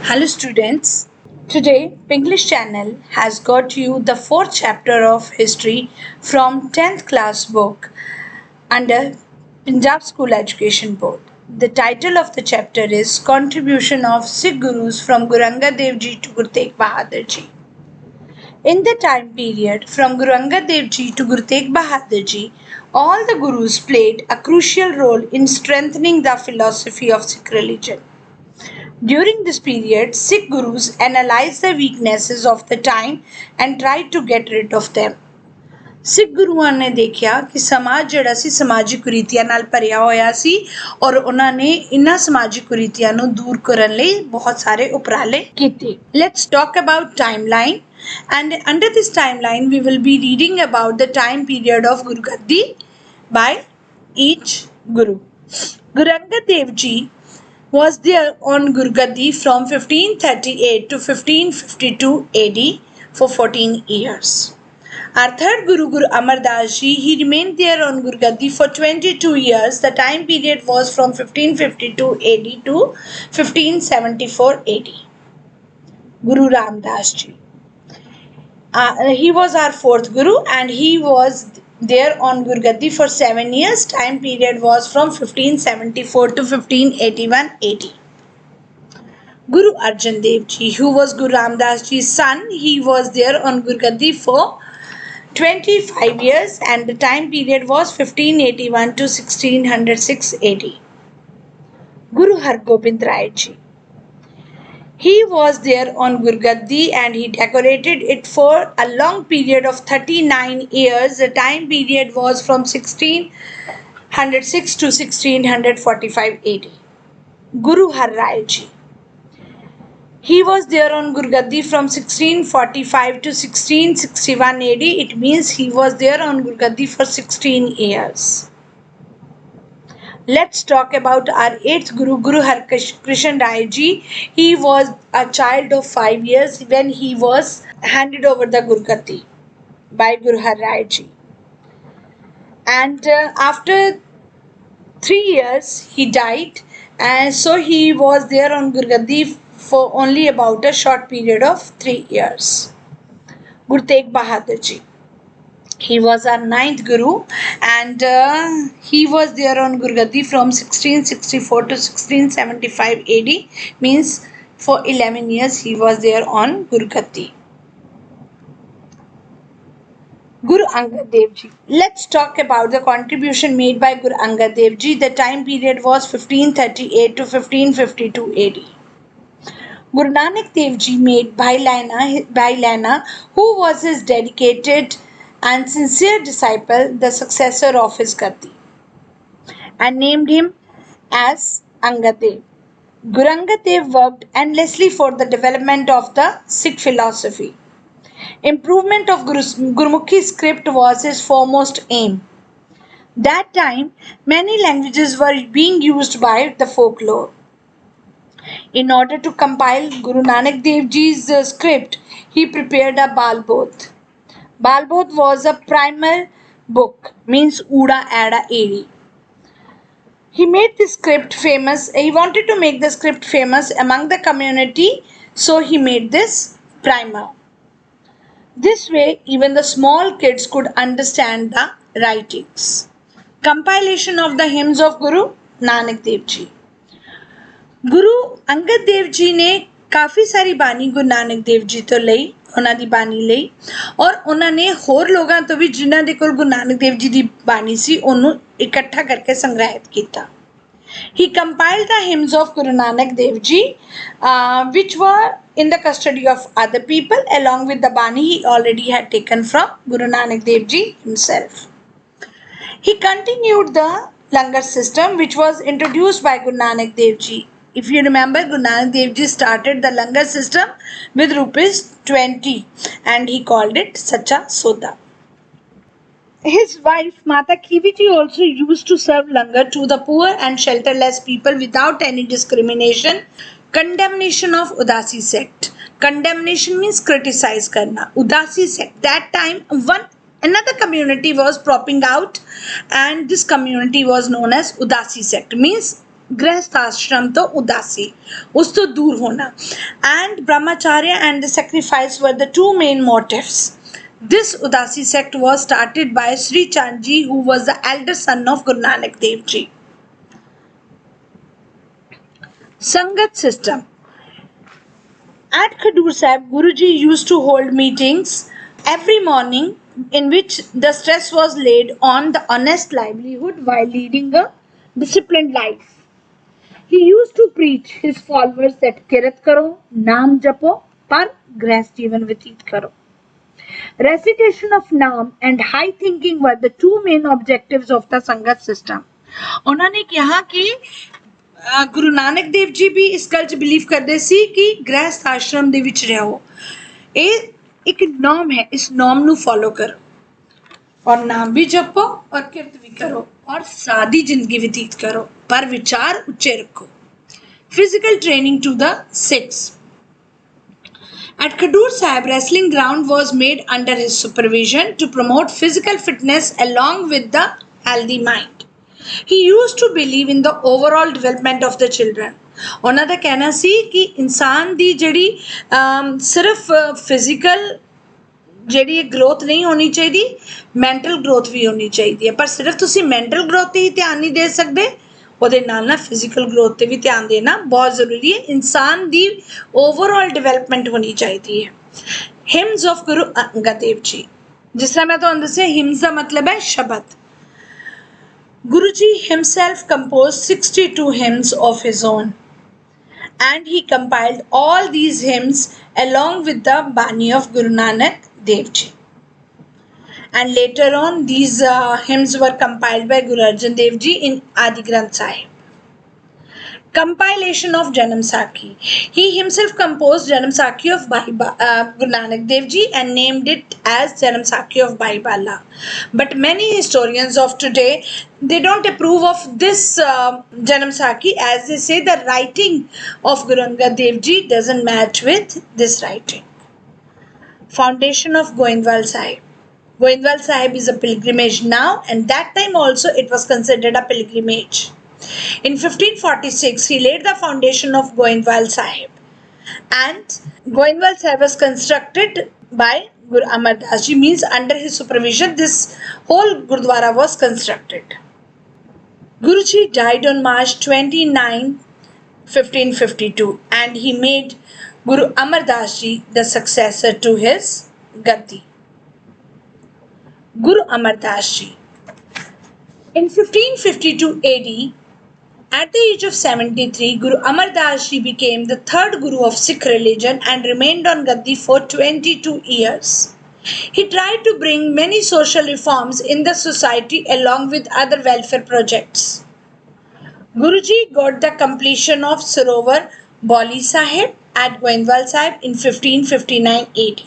Hello students. Today English channel has got you the fourth chapter of history from 10th class book under Punjab School Education Board. The title of the chapter is Contribution of Sikh Gurus from Guru Angad Dev Ji to Guru Tegh Bahadur Ji. In the time period from Guru Angad Dev Ji to Guru Tegh Bahadur Ji, all the Gurus played a crucial role in strengthening the philosophy of Sikh religion. During this period, Sikh Gurus analyzed the weaknesses of the time and tried to get rid of them. ਸਿੱਖ ਗੁਰੂਆਂ ਨੇ ਦੇਖਿਆ ਕਿ ਸਮਾਜ ਜਿਹੜਾ ਸੀ ਸਮਾਜਿਕ ਕੁਰੀਤੀਆਂ ਨਾਲ ਭਰਿਆ ਹੋਇਆ ਸੀ ਔਰ ਉਹਨਾਂ ਨੇ ਇਹਨਾਂ ਸਮਾਜਿਕ ਕੁਰੀਤੀਆਂ ਨੂੰ ਦੂਰ ਕਰਨ ਲਈ ਬਹੁਤ ਸਾਰੇ ਉਪਰਾਲੇ ਕੀਤੇ. Let's talk about timeline, and under this timeline we will be reading about the time period of Guru Gaddi by each Guru. Guru Angad Dev Ji was there on Guru Gaddi from 1538 to 1552 AD for 14 years. Our third Guru, Guru Amar Das Ji, he remained there on Guru Gaddi for 22 years. The time period was from 1552 AD to 1574 AD. Guru Ram Das Ji. He was our fourth Guru and he was there on Guru Gaddi for 7 years. Time period was from 1574 to 1581 AD. Guru Arjan Dev Ji, who was Guru Ram Das Ji's son, he was there on Guru Gaddi for 25 years and the time period was 1581 to 1606 AD. Guru Har Gobind Rai Ji. He was there on Guru Gaddi and he decorated it for a long period of 39 years. The time period was from 1606 to 1645 AD. Guru Har Rai Ji. He was there on Guru Gaddi from 1645 to 1661 AD. It means he was there on Guru Gaddi for 16 years. Let's talk about our eighth Guru, Guru Har Krishan Rai Ji. He was a child of 5 years when he was handed over the Guru Gaddi by Guru Har Rai Ji. And after 3 years he died, and so he was there on Guru Gaddi for only about a short period of 3 years. Guru Tegh Bahadur Ji. He was our ninth Guru and he was there on Guru Gaddi from 1664 to 1675 AD. Means for 11 years he was there on Guru Gaddi. Guru Angad Dev Ji. Let's talk about the contribution made by Guru Angad Dev Ji. The time period was 1538 to 1552 AD. Guru Nanak Dev Ji made Bhai Laina, who was his dedicated and sincere disciple, the successor of his Gaddi, and named him as Angad Dev. Guru Angad Dev worked endlessly for the development of the Sikh philosophy. Improvement of Gurmukhi script was his foremost aim. That time, many languages were being used by the folklore. In order to compile Guru Nanak Dev Ji's script, he prepared a Balbodh. Balbodh was a primer book, means Uda Ada Eri. He made the script famous. He wanted to make the script famous among the community, so he made this primer. This way, even the small kids could understand the writings. Compilation of the hymns of Guru Nanak Dev Ji. Guru Angad Dev ji ਨੇ ਕਾਫੀ ਸਾਰੀ ਬਾਣੀ ਗੁਰੂ ਨਾਨਕ ਦੇਵ ਜੀ ਤੋਂ ਲਈ, ਉਹਨਾਂ ਦੀ ਬਾਣੀ ਲਈ, ਔਰ ਉਹਨਾਂ ਨੇ ਹੋਰ ਲੋਕਾਂ ਤੋਂ ਵੀ ਜਿਨ੍ਹਾਂ ਦੇ ਕੋਲ ਗੁਰੂ ਨਾਨਕ ਦੇਵ ਜੀ ਦੀ ਬਾਣੀ ਸੀ ਉਹਨੂੰ ਇਕੱਠਾ ਕਰਕੇ ਸੰਗ੍ਰਹਿਤ ਕੀਤਾ. He compiled the hymns of Guru Nanak Dev Ji, which were in the custody of other people along with the bani he already had taken from Guru Nanak Dev Ji himself. He continued the langar system which was introduced by Guru Nanak Dev Ji. If you remember, Guru Nanak Dev Ji started the langar system with rupees 20 and he called it Sacha Soda. His wife Mata Khivi Ji also used to serve langar to the poor and shelterless people without any discrimination. Condemnation of Udasi sect. Condemnation means criticize karna. Udasi sect. That time another community was propping out and this community was known as Udasi sect. Means गृहस्थ आश्रम तो उदासी, उस तो दूर होना. and Brahmacharya and the sacrifice were the two main motives. This Udasi sect was started by Sri Chand Ji, who was the elder son of Guru Nanak Dev Ji. Sangat system. At Khadur Sahib, Guruji used to hold meetings every morning in which the stress was laid on the honest livelihood while leading a disciplined life. He used to preach his followers that kirat karo, naam japo, par grahast jeevan व्यतीत karo. Recitation of naam and high thinking were the two main objectives of the Sangat system. उन्होंने कहा कि ਗੁਰੂ ਨਾਨਕ ਦੇਵ ਜੀ ਵੀ ਇਸ ਗੱਲ 'ਚ believe ਕਰਦੇ ਸੀ ਕਿ ਗ੍ਰਹਿਸਥ ਆਸ਼ਰਮ ਦੇ ਵਿੱਚ ਰਹੋ, ਇਹ ਇੱਕ ਨੋਮ ਹੈ, ਇਸ ਨੋਮ ਨੂੰ ਫੋਲੋ ਕਰੋ और नाम भी जपो और किरत भी करो और सादी जिंदगी व्यतीत करो, पर विचार उच्चे रखो. Physical training to the Sikhs. At Khadur Sahib, wrestling ground was made under his supervision to promote physical fitness along with the healthy mind. He used to believe in the overall development of the children. ਉਹਨਾਂ ਦਾ ਕਹਿਣਾ ਸੀ ਕਿ ਇਨਸਾਨ ਦੀ ਜਿਹੜੀ ਸਿਰਫ physical ਜਿਹੜੀ growth ਨਹੀਂ ਹੋਣੀ ਚਾਹੀਦੀ, ਮੈਂਟਲ ਗਰੋਥ ਵੀ ਹੋਣੀ ਚਾਹੀਦੀ ਹੈ, ਪਰ ਸਿਰਫ ਤੁਸੀਂ ਮੈਂਟਲ ਗਰੋਥ 'ਤੇ ਹੀ ਧਿਆਨ ਨਹੀਂ ਦੇ ਸਕਦੇ, ਉਹਦੇ ਨਾਲ ਨਾਲ ਫਿਜ਼ੀਕਲ ਗਰੋਥ 'ਤੇ ਵੀ ਧਿਆਨ ਦੇਣਾ ਬਹੁਤ ਜ਼ਰੂਰੀ ਹੈ. ਇਨਸਾਨ ਦੀ ਓਵਰਆਲ ਡਿਵੈਲਪਮੈਂਟ ਹੋਣੀ ਚਾਹੀਦੀ ਹੈ. ਹਿਮਸ ਆਫ ਗੁਰੂ ਅੰਗਦ ਦੇਵ ਜੀ, ਜਿਸ ਤਰ੍ਹਾਂ ਮੈਂ ਤੁਹਾਨੂੰ ਦੱਸਿਆ ਹਿਮਸ ਦਾ ਮਤਲਬ ਹੈ ਸ਼ਬਦ. Guru Ji himself composed 62 hymns of his own, and he compiled all these hymns along with the Bani of Guru Nanak Dev Ji. And later on, these hymns were compiled by Guru Arjan Dev Ji in Adi Granth Sahib. Compilation of Janam Sakhi. He himself composed Janam Sakhi of Guru Nanak Dev Ji and named it as Janam Sakhi of Bhai Bala. But many historians of today, they don't approve of this Janam Sakhi, as they say the writing of Guru Angad Dev Ji doesn't match with this writing. Foundation of Goindwal Sahib. Goindwal Sahib is a pilgrimage now, and that time also it was considered a pilgrimage. In 1546, he laid the foundation of Goindwal Sahib, and Goindwal Sahib was constructed by Guru Amar Das Ji, means under his supervision this whole Gurdwara was constructed. Guru Ji died on March 29, 1552, and he made Guru Amar Das Ji the successor to his Gaddi. Guru Amar Das Ji. In 1552 AD, at the age of 73, Guru Amar Das Ji became the third Guru of Sikh religion and remained on Gaddi for 22 years. He tried to bring many social reforms in the society along with other welfare projects. Guruji got the completion of Sarovar Bauli Sahib at Goindwal Sahib in 1559 AD.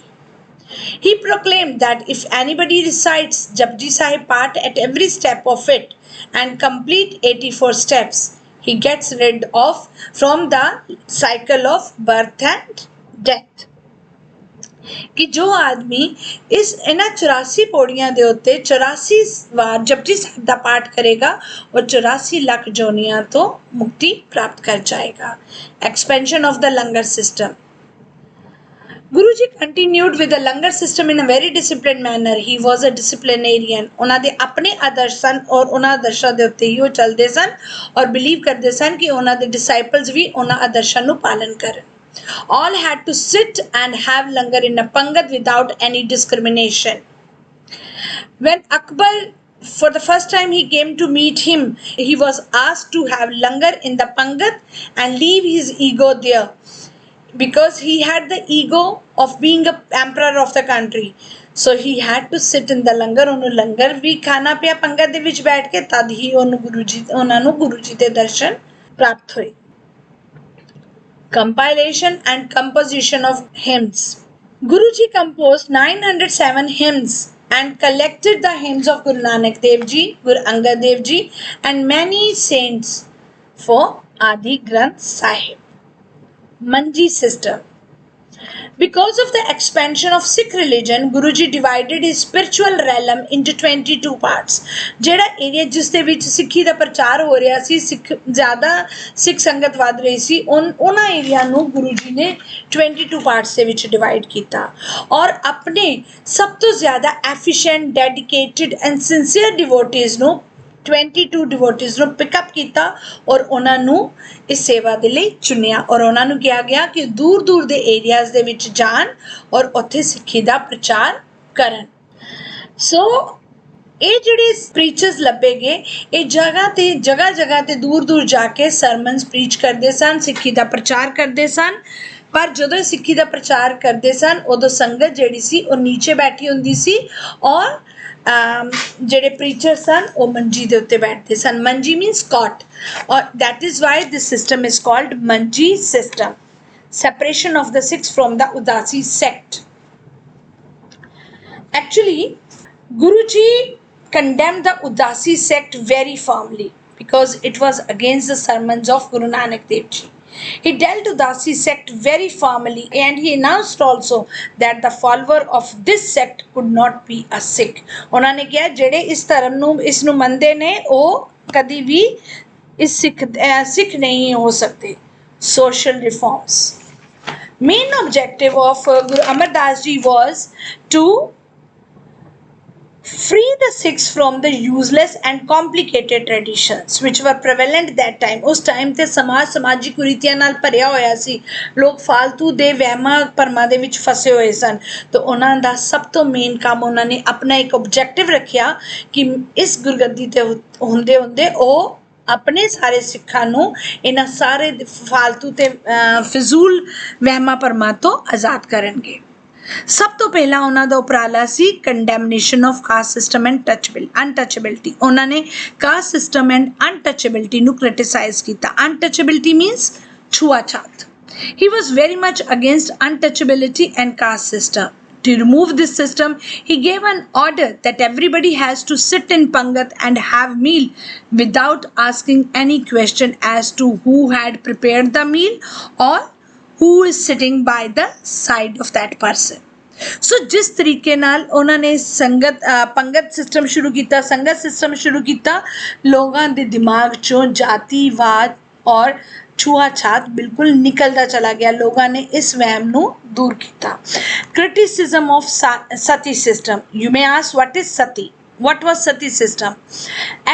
He proclaimed that if anybody recites Japji Sahib Path at every step of it and complete 84 steps, he gets rid of from the cycle of birth and death. कि जो आदमी इस इन्हां 84 पौड़ियां दे उत्ते 84 वार जपजी साहिब दा पाठ करेगा और 84 लाख जोनियां तो मुक्ति प्राप्त कर जाएगा. Expansion of the langar system. Guruji continued with the langar system in a very disciplined manner. He was a disciplinarian. ਉਹਨਾਂ ਦੇ ਆਪਣੇ ਆਦਰਸ਼ ਸਨ ਔਰ ਉਹਨਾਂ ਆਦਰਸ਼ਾਂ ਦੇ ਉੱਤੇ ਹੀ ਉਹ ਚੱਲਦੇ ਸਨ ਔਰ ਬਿਲੀਵ ਕਰਦੇ ਸਨ ਕਿ ਉਹਨਾਂ ਦੇ ਡਿਸਾਈਪਲਸ ਵੀ ਉਹਨਾਂ ਆਦਰਸ਼ਾਂ ਨੂੰ ਪਾਲਨ ਕਰਨ. All had to sit and have langar in a pangat without any discrimination. When Akbar, for the first time he came to meet him, he was asked to have langar in the pangat and leave his ego there, because he had the ego of being a emperor of the country. So he had to sit in the langar. ਉਹਨੂੰ ਲੰਗਰ ਵੀ ਖਾਣਾ ਪਿਆ ਪੰਗਤ ਦੇ ਵਿੱਚ ਬੈਠ ਕੇ, ਤਦ ਹੀ ਉਹਨਾਂ ਨੂੰ ਗੁਰੂ ਜੀ ਦੇ ਦਰਸ਼ਨ ਪ੍ਰਾਪਤ ਹੋਏ. Compilation and composition of hymns. Guru Ji composed 907 hymns and collected the hymns of Guru Nanak Dev Ji, Guru Angad Dev Ji and many saints for Adi Granth Sahib. Manji system. Because of the expansion of Sikh religion, Guruji divided his spiritual realm into 22 parts. ਜਿਹੜਾ area ਜਿਸ ਦੇ ਵਿੱਚ ਸਿੱਖੀ ਦਾ ਪ੍ਰਚਾਰ ਹੋ ਰਿਹਾ ਸੀ, ਜ਼ਿਆਦਾ ਸਿੱਖ ਸੰਗਤ ਵੱਧ ਰਹੀ ਸੀ, ਉਹਨਾਂ ਏਰੀਆ ਨੂੰ ਗੁਰੂ ਜੀ ਨੇ 22 ਪਾਰਟਸ ਦੇ ਵਿੱਚ ਡਿਵਾਈਡ ਕੀਤਾ ਔਰ ਆਪਣੇ ਸਭ ਤੋਂ ਜ਼ਿਆਦਾ efficient, dedicated and sincere devotees ਨੂੰ 22 डिवोटीज ਨੂੰ ਪਿਕਅਪ ਕੀਤਾ ਔਰ ਉਹਨਾਂ ਨੂੰ ਇਸ ਸੇਵਾ ਦੇ ਲਈ ਚੁਣਿਆ ਔਰ ਉਹਨਾਂ ਨੂੰ ਕਿਹਾ ਗਿਆ ਕਿ ਦੂਰ ਦੂਰ ਦੇ ਏਰੀਆਜ਼ ਦੇ ਵਿੱਚ ਜਾਣ ਔਰ ਉੱਥੇ ਸਿੱਖੀ ਦਾ ਪ੍ਰਚਾਰ ਕਰਨ। ਸੋ ਇਹ ਜਿਹੜੇ ਪ੍ਰੀਚਰਸ ਲੱਭੇਗੇ ਇਹ ਜਗ੍ਹਾ ਤੇ ਦੂਰ ਦੂਰ ਜਾ ਕੇ ਸਰਮਨਸ ਪ੍ਰੀਚ ਕਰਦੇ ਸਨ, ਸਿੱਖੀ ਦਾ ਪ੍ਰਚਾਰ ਕਰਦੇ ਸਨ। ਪਰ ਜਦੋਂ ਸਿੱਖੀ ਦਾ ਪ੍ਰਚਾਰ ਕਰਦੇ ਸਨ ਉਦੋਂ ਸੰਗਤ ਜਿਹੜੀ ਸੀ ਉਹ ਨੀਚੇ ਬੈਠੀ ਹੁੰਦੀ ਸੀ ਔਰ ਜਿਹੜੇ ਪ੍ਰੀਚਰ ਸਨ ਉਹ ਮੰਜੀ ਦੇ ਉੱਤੇ ਬੈਠਦੇ ਸਨ। ਮੰਜੀ means cot or that is why this system is called Manji system, separation of the Sikhs from the Udasi sect. Actually, Guruji condemned the Udasi sect very firmly because it was against the sermons of Guru Nanak Dev Ji. He dealt Udasi sect very firmly and he announced also that the follower of this sect could not be a Sikh. ਉਹਨਾਂ ਨੇ ਕਿਹਾ ਜਿਹੜੇ ਇਸ ਧਰਮ ਨੂੰ ਇਸ ਨੂੰ ਮੰਨਦੇ ਨੇ ਉਹ ਕਦੀ ਵੀ ਇਸ ਸਿੱਖ ਨਹੀਂ ਹੋ ਸਕਦੇ। Social reforms. Main objective of Guru Amar Das Ji was to free the Sikhs from the useless and complicated traditions which were prevalent that time. ਉਸ time ਤੇ ਸਮਾਜਿਕ ਕੁਰੀਤੀਆਂ ਨਾਲ ਭਰਿਆ ਹੋਇਆ ਸੀ, ਲੋਕ ਫਾਲਤੂ ਦੇ ਵਹਿਮਾਂ ਭਰਮਾਂ ਦੇ ਵਿੱਚ ਫਸੇ ਹੋਏ ਸਨ। ਤਾਂ ਉਹਨਾਂ ਦਾ ਸਭ ਤੋਂ ਮੇਨ ਕੰਮ ਉਹਨਾਂ ਨੇ ਆਪਣਾ ਇੱਕ ਆਬਜੈਕਟਿਵ ਰੱਖਿਆ ਕਿ ਇਸ ਗੁਰਗੱਦੀ ਤੇ ਹੁੰਦੇ ਉਹ ਆਪਣੇ ਸਾਰੇ ਸਿੱਖਾਂ ਨੂੰ ਇਹਨਾਂ ਸਾਰੇ ਫਾਲਤੂ ਤੇ ਫਿਜ਼ੂਲ ਵਹਿਮਾਂ ਭਰਮਾਂ ਤੋਂ ਆਜ਼ਾਦ ਕਰਨਗੇ। ਸਭ ਤੋਂ ਪਹਿਲਾਂ ਉਹਨਾਂ ਦਾ ਉਪਰਾਲਾ ਸੀ condemnation of caste system and untouchability. ਉਹਨਾਂ ਨੇ ਕਾਸਟ ਸਿਸਟਮ ਐਂਡ ਅਨਟੱਚੇਬਿਲਿਟੀ ਨੂੰ ਕ੍ਰਿਟਿਸਾਈਜ਼ ਕੀਤਾ। ਅਨਟੱਚੇਬਿਲਿਟੀ ਮੀਨਸ ਛੂਆਛਾਤ। He was very much against untouchability and caste system. To remove this system, he gave an order that everybody has to sit in Pangat and have meal without asking any question as to who had prepared the meal or who is sitting by the side of that person. So ਜਿਸ ਤਰੀਕੇ ਨਾਲ ਉਹਨਾਂ ਨੇ ਪੰਗਤ system ਸ਼ੁਰੂ ਕੀਤਾ, ਸੰਗਤ system ਸ਼ੁਰੂ ਕੀਤਾ, ਲੋਕਾਂ ਦੇ ਦਿਮਾਗ ਚੋਂ ਜਾਤੀਵਾਦ ਔਰ ਛੂਆਛਾਤ ਬਿਲਕੁਲ ਨਿਕਲਦਾ ਚਲਾ ਗਿਆ। ਲੋਕਾਂ ਨੇ ਇਸ ਵਹਿਮ ਨੂੰ ਦੂਰ ਕੀਤਾ। Criticism of Sati system. You may ask, what is Sati? What was Sati system?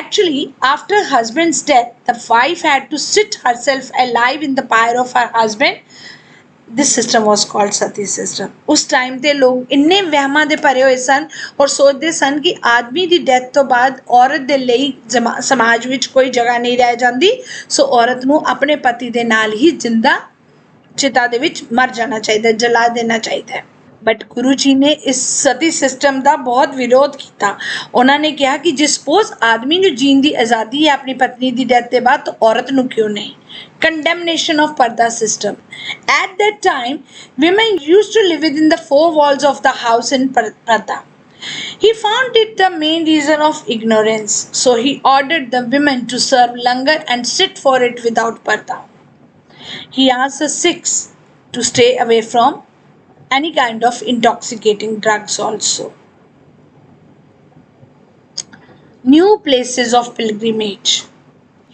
Actually, after husband's death, the wife had to sit herself alive in the pyre of her husband. This system was called Sati system. ਉਸ time ਤੇ ਲੋਕ ਇੰਨੇ ਵਹਿਮਾਂ ਦੇ ਭਰੇ ਹੋਏ ਸਨ ਔਰ ਸੋਚਦੇ ਸਨ ਕਿ ਆਦਮੀ ਦੀ ਡੈਥ ਤੋਂ ਬਾਅਦ ਔਰਤ ਦੇ ਲਈ ਸਮਾਜ ਵਿੱਚ ਕੋਈ ਜਗ੍ਹਾ ਨਹੀਂ ਰਹਿ ਜਾਂਦੀ, ਸੋ ਔਰਤ ਨੂੰ ਆਪਣੇ ਪਤੀ ਦੇ ਨਾਲ ਹੀ ਜਿੰਦਾ ਚਿਤਾ ਦੇ ਵਿੱਚ ਮਰ ਜਾਣਾ ਚਾਹੀਦਾ, ਜਲਾ ਦੇਣਾ ਚਾਹੀਦਾ ਹੈ। ਬਟ ਗੁਰੂ ਜੀ ਨੇ ਇਸ ਸਤੀ ਸਿਸਟਮ ਦਾ ਬਹੁਤ ਵਿਰੋਧ ਕੀਤਾ। ਉਹਨਾਂ ਨੇ ਕਿਹਾ ਕਿ ਜੇ ਸਪੋਜ਼ ਆਦਮੀ ਨੂੰ ਜੀਣ ਦੀ ਆਜ਼ਾਦੀ ਹੈ ਆਪਣੀ ਪਤਨੀ ਦੀ ਡੈਥ ਦੇ ਬਾਅਦ ਤਾਂ ਔਰਤ ਨੂੰ ਕਿਉਂ ਨਹੀਂ। Condemnation of Parda system. At that time, women used to live within the four walls of the house in Parda. He found it the main reason of ignorance, so he ordered the women to serve langar and sit for it without parda. He asked the Sikhs to stay away from any kind of intoxicating drugs also. New places of pilgrimage.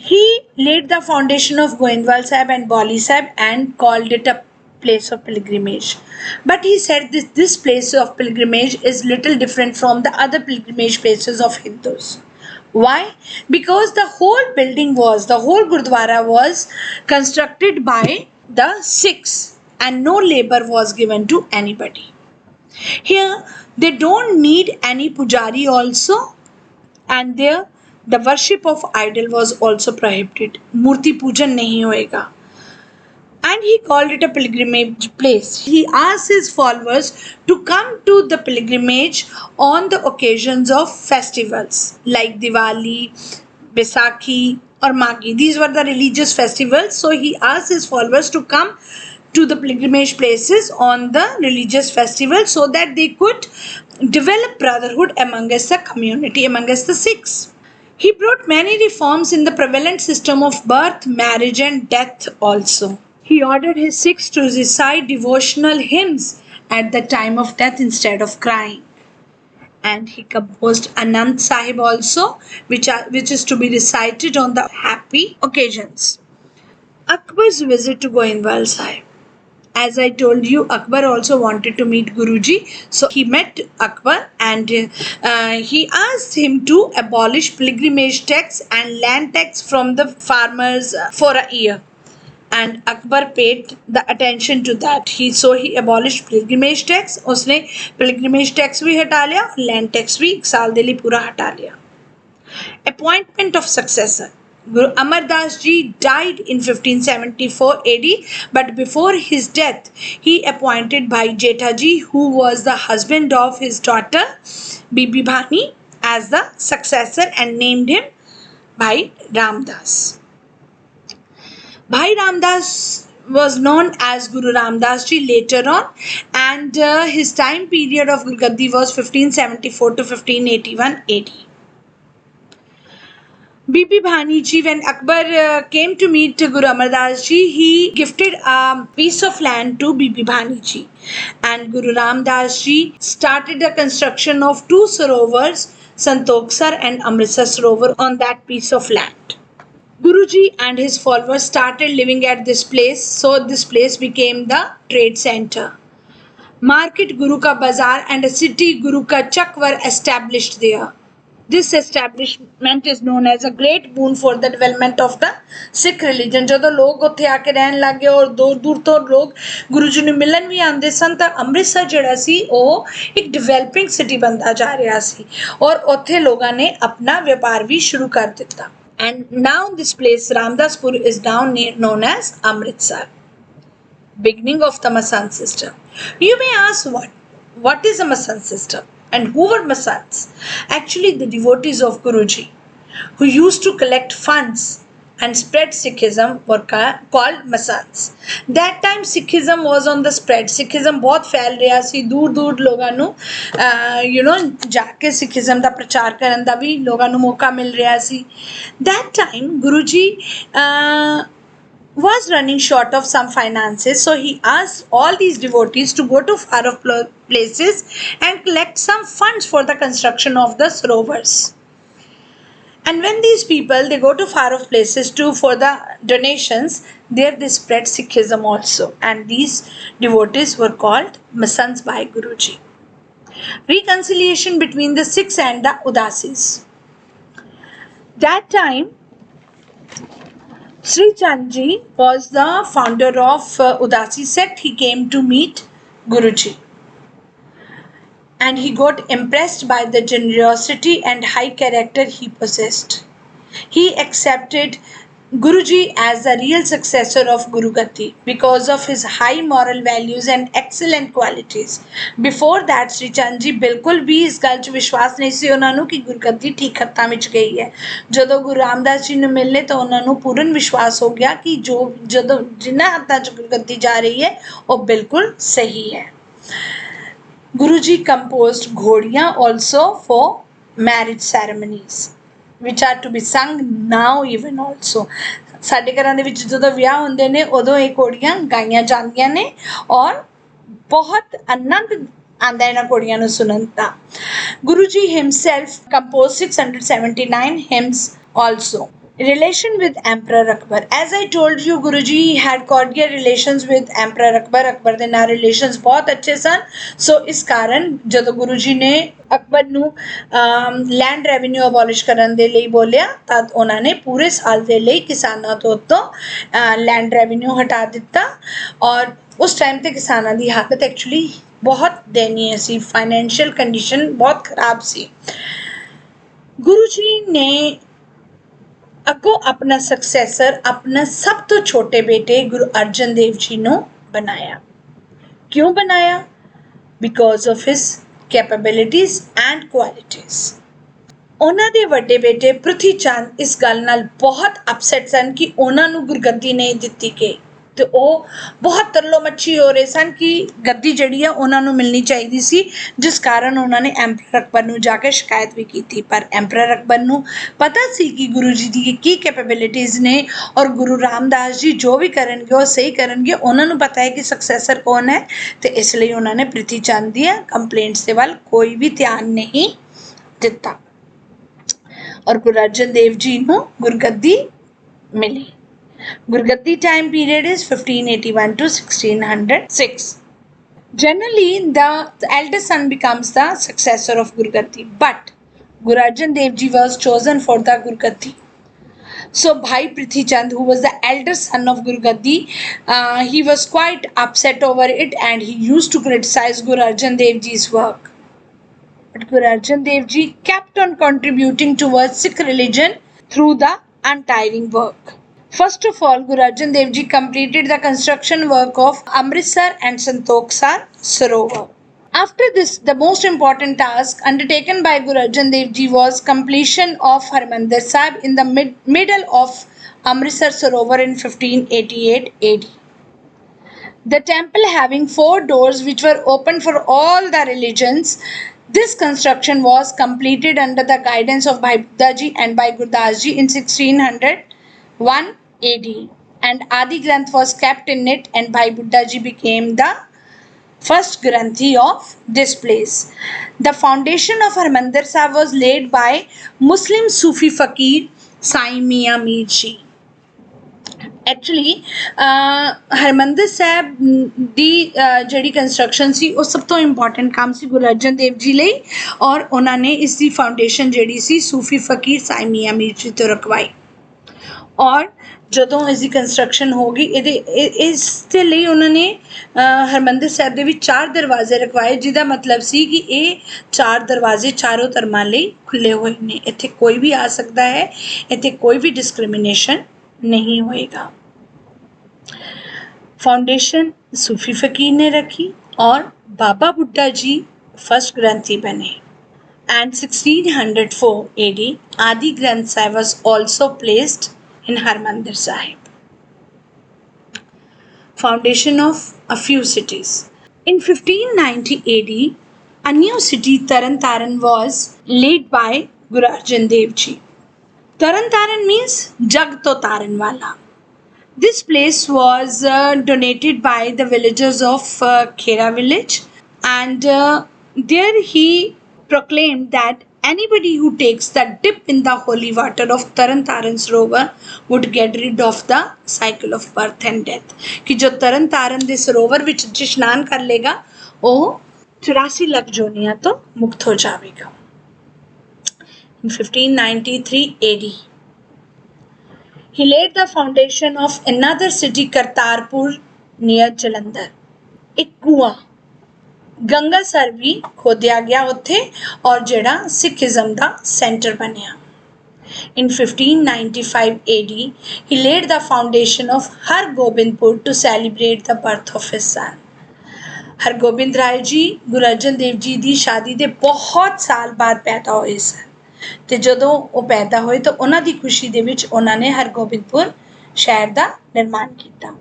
He laid the foundation of Goindwal Sahib and Bauli Sahib and called it a place of pilgrimage. But he said this place of pilgrimage is little different from the other pilgrimage places of Hindus. Why? Because the whole Gurdwara was constructed by the Sikhs and no labor was given to anybody. Here they don't need any pujari also, and there the worship of idol was also prohibited. Murti pujan nahi hoega. And he called it a pilgrimage place. He asked his followers to come to the pilgrimage on the occasions of festivals like Diwali, Baisakhi or Maghi. These were the religious festivals. So he asked his followers to come to the pilgrimage places on the religious festivals so that they could develop brotherhood amongst the community, amongst the Sikhs. He brought many reforms in the prevalent system of birth, marriage and death also. He ordered his Sikhs to recite devotional hymns at the time of death instead of crying. And he composed Anand Sahib also, which is to be recited on the happy occasions. Akbar's visit to Goindwal Sahib. As I told you, Akbar also wanted to meet Guruji, so he met Akbar and he asked him to abolish pilgrimage tax and land tax from the farmers for a year. And Akbar paid the attention to that. He abolished pilgrimage tax. उसने pilgrimage tax भी हटा लिया और land tax भी एक साल के लिए पूरा हटा लिया. Appointment of successor. Guru Amar Das Ji died in 1574 AD, but before his death, he appointed Bhai Jetha Ji, who was the husband of his daughter Bibi Bhani, as the successor and named him Bhai Ramdas. Bhai Ramdas was known as Guru Ramdas Ji later on, and his time period of Guru Gaddi was 1574 to 1581 AD. Bibi Bhani Ji, when Akbar came to meet Guru Amar Das Ji, he gifted a piece of land to Bibi Bhani Ji, and Guru Ramdas Ji started the construction of two sarovars, Santokh Sar and Amritsar Sarovar, on that piece of land. Guruji and his followers started living at this place, so this place became the trade center. Market Guru Ka Bazaar and a city Guru Ka Chak were established there. This establishment is known as a great boon for the development of the Sikh religion. ਜਦੋਂ ਲੋਕ ਉੱਥੇ ਆ ਕੇ ਰਹਿਣ ਲੱਗ ਗਏ ਔਰ ਦੂਰ ਦੂਰ ਤੋਂ ਲੋਕ ਗੁਰੂ ਜੀ ਨੂੰ ਮਿਲਣ ਵੀ ਆਉਂਦੇ ਸਨ ਤਾਂ ਅੰਮ੍ਰਿਤਸਰ ਜਿਹੜਾ ਸੀ ਉਹ ਇੱਕ ਡਿਵੈਲਪਿੰਗ ਸਿਟੀ ਬਣਦਾ ਜਾ ਰਿਹਾ ਸੀ ਔਰ ਉੱਥੇ ਲੋਕਾਂ ਨੇ ਆਪਣਾ ਵਪਾਰ ਵੀ ਸ਼ੁਰੂ ਕਰ ਦਿੱਤਾ. And now this place Ramdaspur is now known as Amritsar. Beginning of the Masand system. You may ask what is a Masand system? And who were Masands? Actually, the devotees of Guruji, who used to collect funds and spread Sikhism, were called Masands. That time Sikhism was on the spread. Sikhism बहुत फैल रहा सी, दूर दूर लोगों ਨੂੰ जाके Sikhism ਦਾ ਪ੍ਰਚਾਰ ਕਰਨ ਦਾ ਵੀ ਲੋਕਾਂ ਨੂੰ ਮੌਕਾ ਮਿਲ ਰਿਹਾ ਸੀ. That time Guruji was running short of some finances, so he asked all these devotees to go to far off places and collect some funds for the construction of the sarovars. And when these people they go to far off places for the donations, there they spread Sikhism also, and these devotees were called Masands by Guruji. Reconciliation between the Sikhs and the Udasis. That time Sri Chandji was the founder of Udasi sect. He came to meet Guruji and he got impressed by the generosity and high character he possessed. He accepted Guruji as the real successor of Guru Gati because of his high moral values and excellent qualities. Before that Sri Chandji बिल्कुल भी इस गल च विश्वास नहीं सी उन्होंने कि गुरु गद्दी ठीक हत्थां विच गई है. जदों गुरु रामदास जी ने मिलने तो उन्होंने पूर्ण विश्वास हो गया कि जदों जिन्हां हत्थां च गुरु गद्दी जा रही है वो बिल्कुल सही है. Guruji composed घोड़ियां also for marriage ceremonies, which are to be sung now even also. ਸਾਡੇ ਘਰਾਂ ਦੇ ਵਿੱਚ ਜਦੋਂ ਵਿਆਹ ਹੁੰਦੇ ਨੇ ਉਦੋਂ ਇਹ ਘੋੜੀਆਂ ਗਾਈਆਂ ਜਾਂਦੀਆਂ ਨੇ ਔਰ ਬਹੁਤ ਆਨੰਦ ਆਂਦਾ ਇਹਨਾਂ ਘੋੜੀਆਂ ਨੂੰ ਸੁਣਨ ਦਾ. Guruji himself composed 679 hymns also. Relation with Emperor Akbar. As I told you, Guruji had cordial relations with Emperor Akbar. Akbar ਦੇ ਨਾਲ relations ਬਹੁਤ ਅੱਛੇ ਸਨ. So ਇਸ ਕਾਰਨ ਜਦੋਂ Guruji ਨੇ ਅਕਬਰ ਨੂੰ ਲੈਂਡ ਰੈਵਨਿਊ ਅਬੋਲਿਸ਼ ਕਰਨ ਦੇ ਲਈ ਬੋਲਿਆ ਤਾਂ ਉਹਨਾਂ ਨੇ ਪੂਰੇ ਸਾਲ ਦੇ ਲਈ ਕਿਸਾਨਾਂ ਤੋਂ ਲੈਂਡ ਰੈਵਨਿਊ ਹਟਾ ਦਿੱਤਾ ਔਰ ਉਸ ਟਾਈਮ ਤੇ ਕਿਸਾਨਾਂ ਦੀ ਹਾਲਤ ਐਕਚੁਅਲੀ ਬਹੁਤ ਦਇਨੀय ਸੀ. ਫਾਈਨੈਂਸ਼ੀਅਲ ਕੰਡੀਸ਼ਨ ਬਹੁਤ ਖਰਾਬ ਸੀ. Guruji ਨੇ ਅੱਗੋਂ ਆਪਣਾ ਸਕਸੈਸਰ ਆਪਣਾ ਸਭ ਤੋਂ ਛੋਟੇ ਬੇਟੇ ਗੁਰੂ ਅਰਜਨ ਦੇਵ ਜੀ ਨੂੰ ਬਣਾਇਆ. ਕਿਉਂ ਬਣਾਇਆ? Because of his capabilities and qualities. ਉਹਨਾਂ ਦੇ ਵੱਡੇ ਬੇਟੇ ਪ੍ਰਿਥੀ ਚੰਦ ਇਸ ਗੱਲ ਨਾਲ ਬਹੁਤ ਅਪਸੈਟ ਸਨ ਕਿ ਉਹਨਾਂ ਨੂੰ ਗੁਰਗੱਦੀ ਨਹੀਂ ਦਿੱਤੀ ਗਈ ਤੇ ਉਹ ਬਹੁਤ ਤਰਲੋ ਮੱਛੀ ਹੋ ਰਹੇ ਸਨ ਕਿ ਗੱਦੀ ਜਿਹੜੀ ਆ ਉਹਨਾਂ ਨੂੰ ਮਿਲਣੀ ਚਾਹੀਦੀ ਸੀ, ਜਿਸ ਕਾਰਨ ਉਹਨਾਂ ਨੇ ਐਂਪਰਰ ਅਕਬਰ ਨੂੰ ਜਾ ਕੇ ਸ਼ਿਕਾਇਤ ਵੀ ਕੀਤੀ। ਪਰ ਐਂਪਰਰ ਅਕਬਰ ਨੂੰ ਪਤਾ ਸੀ ਕਿ ਗੁਰੂ ਜੀ ਦੀ ਕੀ ਕੈਪੇਬਿਲਿਟੀਜ਼ ਨੇ ਔਰ ਗੁਰੂ ਰਾਮਦਾਸ ਜੀ ਜੋ ਵੀ ਕਰਨਗੇ ਉਹ ਸਹੀ ਕਰਨਗੇ। ਉਹਨਾਂ ਨੂੰ ਪਤਾ ਹੈ ਕਿ ਸਕਸੈਸਰ ਕੌਣ ਹੈ, ਤੇ ਇਸ ਲਈ ਉਹਨਾਂ ਨੇ ਪ੍ਰਿਥੀ ਚੰਦ ਦੀਆਂ ਕੰਪਲੇਂਟਸ ਦੇ ਵੱਲ ਕੋਈ ਵੀ ਧਿਆਨ ਨਹੀਂ ਦਿੱਤਾ ਔਰ ਗੁਰੂ ਅਰਜਨ ਦੇਵ ਜੀ ਨੂੰ ਗੁਰਗੱਦੀ ਮਿਲੀ। Gurgadi time period is 1581 to 1606. Generally, the eldest son becomes the successor of Gurgadi, but Guru Arjan Dev Ji was chosen for the Gurgadi. So Bhai Prithi Chand, who was the elder son of Gurgadi, he was quite upset over it and he used to criticize Guru Arjan Dev Ji's work. But Guru Arjan Dev Ji kept on contributing towards Sikh religion through the untiring work. First of all, Guru Arjan Dev Ji completed the construction work of Amritsar and Santokhsar Sarovar. After this, the most important task undertaken by Guru Arjan Dev Ji was completion of Harmandir Sahib in the middle of Amritsar Sarovar in 1588 AD. The temple having 4 doors which were open for all the religions, this construction was completed under the guidance of Bhai Buddha Ji and Bhai Gurdas Ji in 1601 AD, and Adi Granth was kept in it, and Bhai Buddha Ji became the first Granthi of this place. The foundation of Harmandir Sahib was laid by Muslim Sufi Fakir Sai Mian Mir Ji. Actually, Harmandar ਸਾਹਿਬ ਦੀ ਜਿਹੜੀ construction ਸੀ ਉਹ ਸਭ ਤੋਂ important ਕੰਮ ਸੀ ਗੁਰੂ ਅਰਜਨ ਦੇਵ ਜੀ ਲਈ, ਔਰ ਉਹਨਾਂ ਨੇ ਇਸ ਦੀ ਫਾਊਂਡੇਸ਼ਨ ਜਿਹੜੀ ਸੀ ਸੂਫੀ ਫਕੀਰ ਸਾਈ ਮੀਆਂ ਮੀਰ ਜੀ ਤੋਂ ਰਖਵਾਈ। ਔਰ ਜਦੋਂ ਇਸ ਦੀ ਕੰਸਟਰਕਸ਼ਨ ਹੋ ਗਈ ਇਸ ਦੇ ਲਈ ਉਹਨਾਂ ਨੇ ਹਰਮੰਦਰ ਸਾਹਿਬ ਦੇ ਵਿੱਚ 4 ਦਰਵਾਜ਼ੇ ਰਖਵਾਏ, ਜਿਹਦਾ ਮਤਲਬ ਸੀ ਕਿ ਇਹ 4 ਦਰਵਾਜ਼ੇ ਚਾਰੋਂ ਧਰਮਾਂ ਲਈ ਖੁੱਲੇ ਹੋਏ ਨੇ, ਇੱਥੇ ਕੋਈ ਵੀ ਆ ਸਕਦਾ ਹੈ, ਇੱਥੇ ਕੋਈ ਵੀ ਡਿਸਕ੍ਰਿਮੀਨੇਸ਼ਨ नहीं होएगा। फाउंडेशन सूफी फकीर ने रखी और बाबा बुड्ढा जी फर्स्ट ग्रंथी बने। And 1604 AD, Adi Granth Sahib was also placed in Harmandir Sahib. Foundation of a few cities. In 1590 AD, a new city Taran Taran was laid by Guru Arjan Dev Ji. Taran Taran means Jug to Taran Wala. This place was donated by the villagers of Khera village, and there he proclaimed that anybody who takes the dip in the holy water of Taran Taran Sarovar would get rid of the cycle of birth and death. कि जो तरन तारन दे सरोवर विच इशनान कर लेगा वो 84 लाख जोनियां तो मुक्त हो जाएगा। In 1593 AD, he laid the foundation of another city, Kartarpur, near Jalandhar. एक कुआं गंगासर भी खोदिया गया उत्थे और जेड़ा सिखिज्म दा सेंटर बनया। In 1595 AD, he laid the foundation of Hargobindpur to celebrate the birth of his son. Hargobind Rai ji Guru Arjan Dev ji दी शादी दे बहुत साल बाद पैदा होए सन, ਤੇ ਜਦੋਂ ਉਹ ਪੈਦਾ ਹੋਏ ਤਾਂ ਉਹਨਾਂ ਦੀ ਖੁਸ਼ੀ ਦੇ ਵਿੱਚ ਉਹਨਾਂ ਨੇ ਹਰਗੋਬਿੰਦਪੁਰ ਸ਼ਹਿਰ ਦਾ ਨਿਰਮਾਣ ਕੀਤਾ।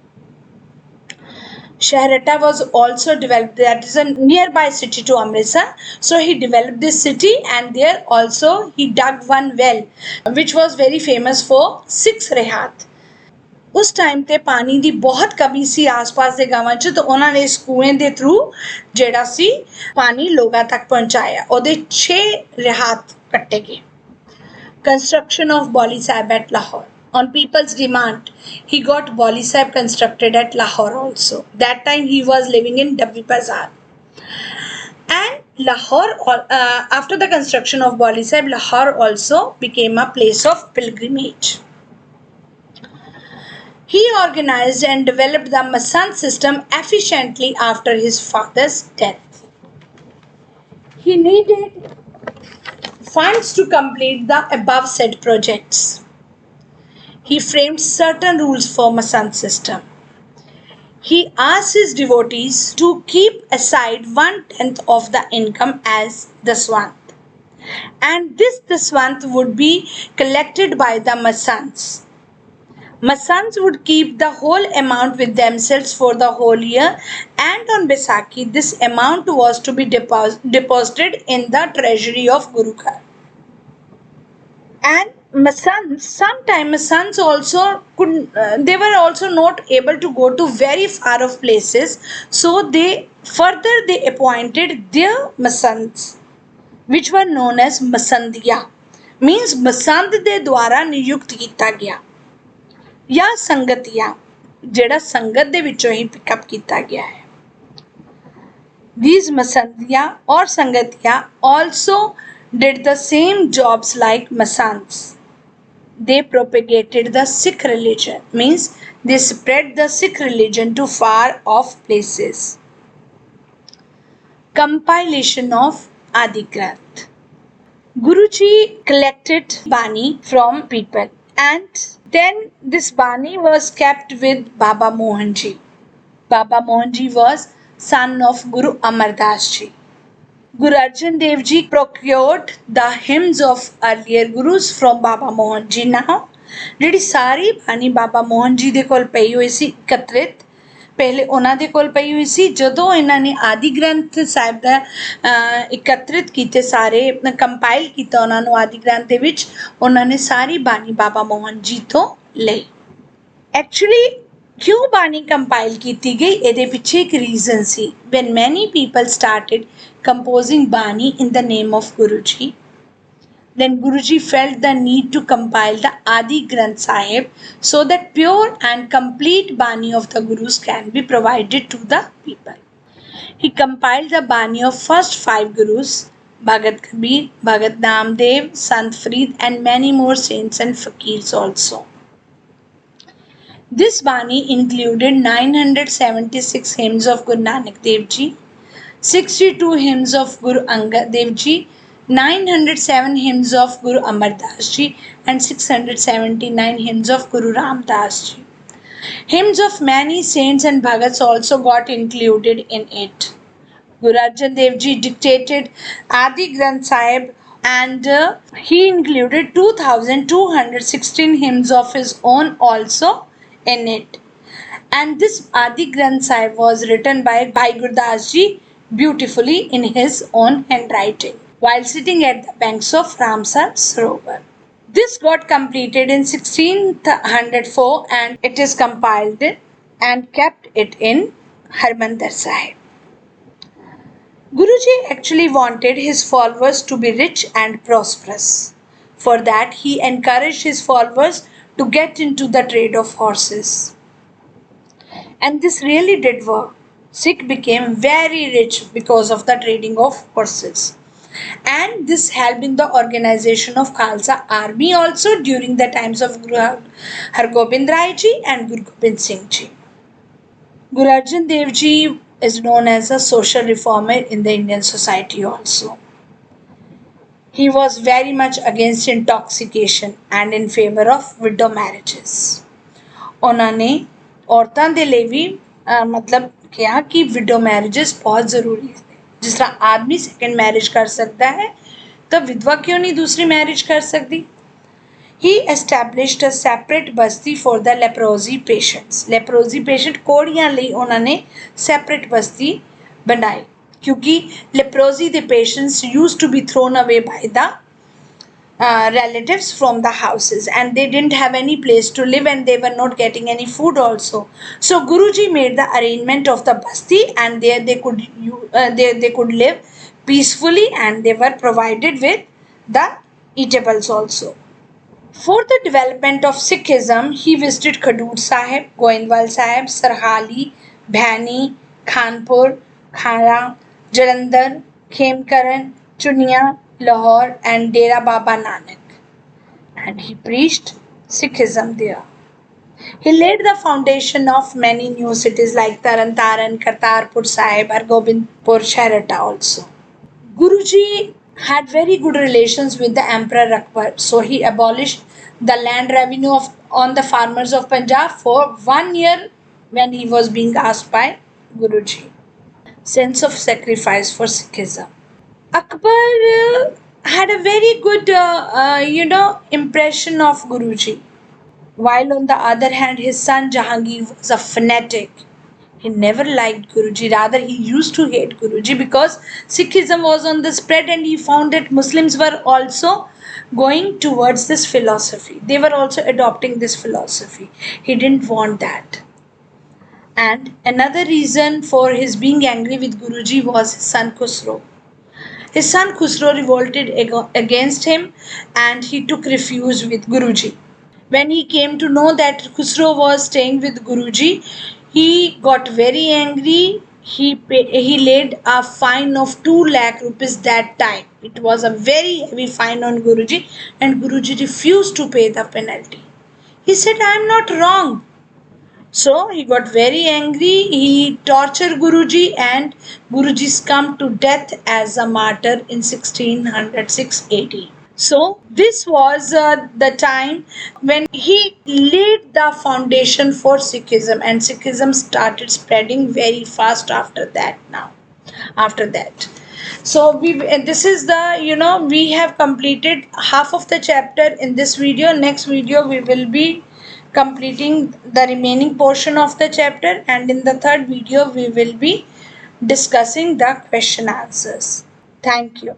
Shahrata was also developed, that is a nearby city to Amritsar, so he developed this city, and there also he dug one well which was very famous for 6 rehat. उस टाइम ते पानी ਦੀ ਬਹੁਤ ਕਮੀ ਸੀ ਆਸ-ਪਾਸ ਦੇ ਗਾਵਾਂ 'ਚ, ਤਾਂ ਉਹਨਾਂ ਨੇ ਇਸ ਕੂਏ ਦੇ ਥਰੂ ਜਿਹੜਾ ਸੀ ਪਾਣੀ ਲੋਕਾਂ ਤੱਕ ਪਹੁੰਚਾਇਆ। ਉਹਦੇ 6 ਰਿਹਾਤ ਕੱਟੇ ਗਏ। Construction of Bauli Sahib at Lahore. On people's demand, he got Bauli Sahib constructed at Lahore also. That time he was living in Dabbi Bazaar. And Lahore, after the construction of Bauli Sahib, Lahore also became a place of pilgrimage. He organized and developed the Masand system efficiently after his father's death. He needed funds to complete the above said projects. He framed certain rules for Masand system. He asked his devotees to keep aside 1/10 of the income as daswant, and this daswant would be collected by the Masands. Masands would keep the whole amount with themselves for the whole year, and on Baisakhi, this amount was to be deposited in the treasury of Guru Ghar. And sometimes Masands also could, they were also not able to go to very far off places, so they appointed their Masands, which were known as Masandiya, means Masand ਦੇ ਦੁਆਰਾ ਨਿਯੁਕਤ ਕੀਤਾ ਗਿਆ ਜਾਂ ਸੰਗਤੀਆ ਜਿਹੜਾ ਸੰਗਤ ਦੇ ਵਿੱਚੋਂ ਹੀ ਪਿਕਅਪ ਕੀਤਾ ਗਿਆ ਹੈ. These Masandiya or Sangatiya also did the same jobs like Masands. They propagated the Sikh religion, means they spread the Sikh religion to far off places. Compilation of Adi Granth. Guruji collected Bani from people, and then this Bani was kept with Baba Mohanji. Baba Mohanji was son of Guru Amar Das Ji. Guru Arjan Dev Ji procured the hymns of earlier Gurus from Baba Mohanji. Now, ਜਿਹੜੀ ਸਾਰੀ ਬਾਣੀ ਬਾਬਾ ਮੋਹਨ ਜੀ ਦੇ ਕੋਲ ਪਈ ਹੋਈ ਸੀ ਇਕੱਤਰਿਤ, ਪਹਿਲੇ ਉਹਨਾਂ ਦੇ ਕੋਲ ਪਈ ਹੋਈ ਸੀ. ਜਦੋਂ ਇਹਨਾਂ ਨੇ ਆਦਿ ਗ੍ਰੰਥ ਸਾਹਿਬ ਦਾ ਇਕੱਤਰਿਤ ਕੀਤੇ, ਸਾਰੇ ਕੰਪਾਈਲ ਕੀਤਾ ਉਹਨਾਂ ਨੂੰ ਆਦਿ ਗ੍ਰੰਥ ਦੇ ਵਿੱਚ, ਉਹਨਾਂ ਨੇ ਸਾਰੀ ਬਾਣੀ ਬਾਬਾ ਮੋਹਨ ਜੀ ਤੋਂ ਲਈ. ਐਕਚੁਅਲੀ ਕਿਉਂ ਬਾਣੀ ਕੰਪਾਈਲ ਕੀਤੀ ਗਈ, ਇਹਦੇ ਪਿੱਛੇ ਇੱਕ reason C. when many people started composing Bani in the name of Guruji, then Guruji felt the need to compile the Adi Granth Sahib so that pure and complete Bani of the Gurus can be provided to the people. He compiled the Bani of first 5 Gurus, Bhagat Kabir, Bhagat Namdev, Sant Farid, and many more saints and fakirs also. This Bani included 976 hymns of Guru Nanak Dev Ji, 62 hymns of Guru Angad Dev Ji, 907 hymns of Guru Amar Das Ji, and 679 hymns of Guru Ram Das Ji. Hymns of many saints and bhagats also got included in it. Guru Arjan Dev Ji dictated Adi Granth Sahib, and he included 2216 hymns of his own also in it. And this Adi Granth Sahib was written by Bhai Gurdas Ji beautifully in his own handwriting while sitting at the banks of Ramsar Sarovar. This got completed in 1604 and it is compiled and kept it in Harmandir Sahib. Guruji actually wanted his followers to be rich and prosperous. For that, he encouraged his followers to get into the trade of horses. And this really did work. Sikh became very rich because of the trading of horses. And this helped in the organization of Khalsa army also during the times of Guru Hargobind Rai Ji and Guru Gobind Singh Ji. Guru Arjan Dev Ji is known as a social reformer in the Indian society also. He was very much against intoxication and in favor of widow marriages. ਉਹਨਾਂ ਨੇ ਔਰਤਾਂ ਦੇ ਲਈ ਵੀ ਮਤਲਬ ਕਿਹਾ ਕਿ widow marriages ਬਹੁਤ ਜ਼ਰੂਰੀ ਹੈ. ਜਿਸ ਤਰ੍ਹਾਂ ਆਦਮੀ ਸੈਕੰਡ ਮੈਰਿਜ ਕਰ ਸਕਦਾ ਹੈ ਤਾਂ ਵਿਧਵਾ ਕਿਉਂ ਨਹੀਂ ਦੂਸਰੀ ਮੈਰਿਜ ਕਰ ਸਕਦੀ. He established a separate basti for the leprosy patients. Leprosy patient ਕੋੜੀਆਂ ਲਈ ਉਹਨਾਂ ਨੇ separate basti ਬਣਾਈ, क्योंकि leprosy the patients used to be thrown away by the relatives from the houses and they didn't have any place to live and they were not getting any food also. So Guruji made the arrangement of the basti and there they could live peacefully and they were provided with the eatables also. For the development of Sikhism, he visited Khadur Sahib, Goindwal Sahib, Sarhali, Bhani, Khanpur, Khara, Jalandhar, Khemkaran, Chunia, Lahore and Dera Baba Nanak. And he preached Sikhism there. He laid the foundation of many new cities like Taran Taran, Kartarpur Sahib, Hargobindpur, Sharata also. Guruji had very good relations with the Emperor Akbar, so he abolished the land revenue on the farmers of Punjab for 1 year when he was being asked by Guruji. Sense of sacrifice for Sikhism. Akbar had a very good, impression of Guruji. while on the other hand his son Jahangir was a fanatic. He never liked Guruji, rather he used to hate Guruji because Sikhism was on the spread and he found that Muslims were also going towards this philosophy. They were also adopting this philosophy. He didn't want that. And another reason for his being angry with Guruji was his son Khusro. His son Khusro revolted against him and he took refuge with Guruji. When he came to know that Khusro was staying with Guruji, he got very angry. He laid a fine of 2 lakh rupees that time. It was a very heavy fine on Guruji, and Guruji refused to pay the penalty. He said, I am not wrong. So he got very angry. He tortured Guruji, and Guruji succumbed to death as a martyr in 1606 AD. So this was the time when he laid the foundation for Sikhism, and Sikhism started spreading very fast after that. After that, so this is the we have completed half of the chapter in this video. Next video we will be completing the remaining portion of the chapter, and in the third video we will be discussing the question answers. Thank you.